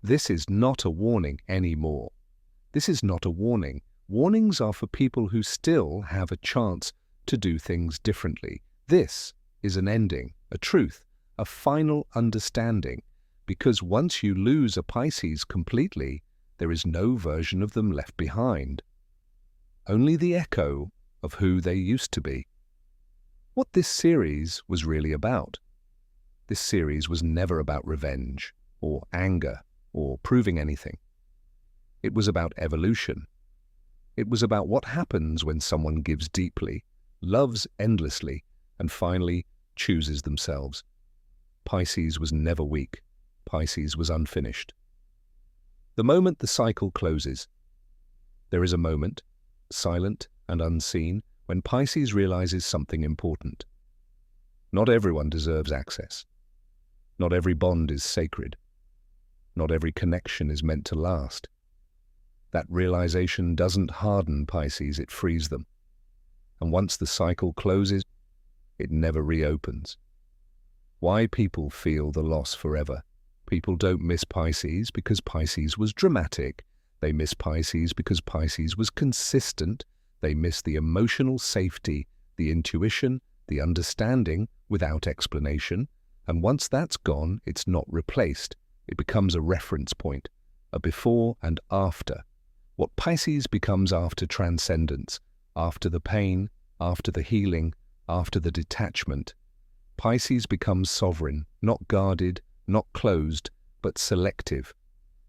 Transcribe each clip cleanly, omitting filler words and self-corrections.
This is not a warning anymore. This is not a warning. Warnings are for people who still have a chance to do things differently. This is an ending, a truth, a final understanding, because once you lose a Pisces completely, there is no version of them left behind. Only the echo of who they used to be. What this series was really about. This series was never about revenge, or anger, or proving anything. It was about evolution. It was about what happens when someone gives deeply, loves endlessly, and finally chooses themselves. Pisces was never weak. Pisces was unfinished. The moment the cycle closes, there is a moment, silent and unseen, when Pisces realizes something important. Not everyone deserves access. Not every bond is sacred. Not every connection is meant to last. That realization doesn't harden Pisces, it frees them. And once the cycle closes, it never reopens. Why people feel the loss forever? People don't miss Pisces because Pisces was dramatic. They miss Pisces because Pisces was consistent. They miss the emotional safety, the intuition, the understanding without explanation. And once that's gone, it's not replaced. It becomes a reference point, a before and after. What Pisces becomes after transcendence, after the pain, after the healing, after the detachment. Pisces becomes sovereign, not guarded, not closed, but selective.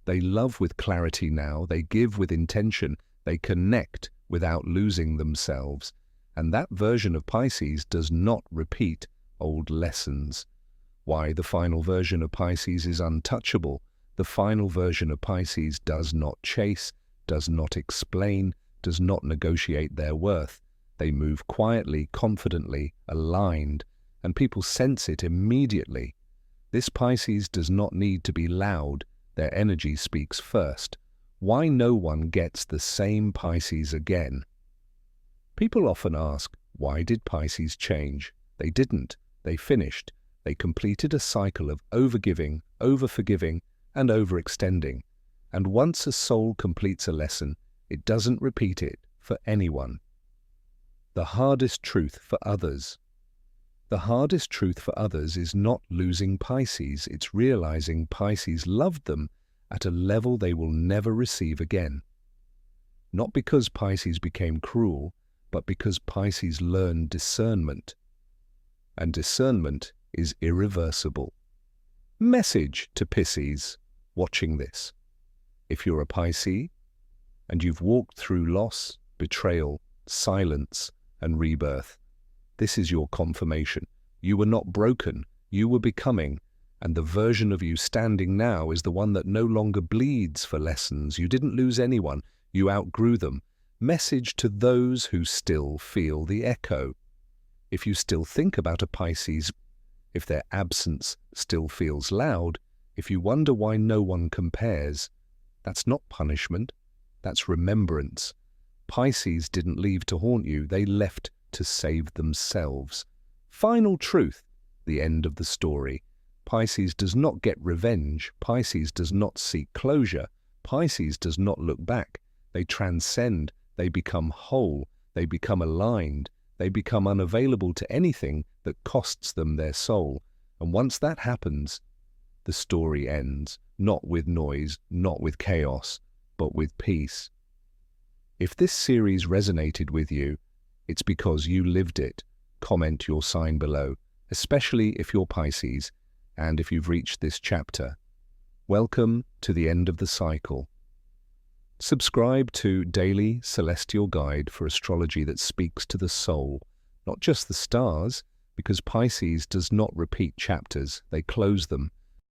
They love with clarity now, they give with intention, they connect without losing themselves. And that version of Pisces does not repeat old lessons. Why the final version of Pisces is untouchable. The final version of Pisces does not chase, does not explain, does not negotiate their worth. They move quietly, confidently, aligned, and people sense it immediately. This Pisces does not need to be loud. Their energy speaks first. Why no one gets the same Pisces again? People often ask, why did Pisces change? They didn't. They finished. They completed a cycle of overgiving, overforgiving, and overextending. And once a soul completes a lesson, it doesn't repeat it for anyone. The hardest truth for others. The hardest truth for others is not losing Pisces, it's realizing Pisces loved them at a level they will never receive again. Not because Pisces became cruel, but because Pisces learned discernment. And discernment is irreversible. Message to Pisces watching this. If you're a Pisces, and you've walked through loss, betrayal, silence, and rebirth, this is your confirmation. You were not broken, you were becoming, and the version of you standing now is the one that no longer bleeds for lessons. You didn't lose anyone, you outgrew them. Message to those who still feel the echo. If you still think about a Pisces, if their absence still feels loud, if you wonder why no one compares, that's not punishment, that's remembrance. Pisces didn't leave to haunt you, they left to save themselves. Final truth, the end of the story. Pisces does not get revenge. Pisces does not seek closure. Pisces does not look back. They transcend. They become whole. They become aligned. They become unavailable to anything that costs them their soul. And once that happens, the story ends, not with noise, not with chaos, but with peace. If this series resonated with you, it's because you lived it. Comment your sign below, especially if you're Pisces, and if you've reached this chapter. Welcome to the end of the cycle. Subscribe to Daily Celestial Guide for astrology that speaks to the soul, not just the stars, because Pisces does not repeat chapters, they close them.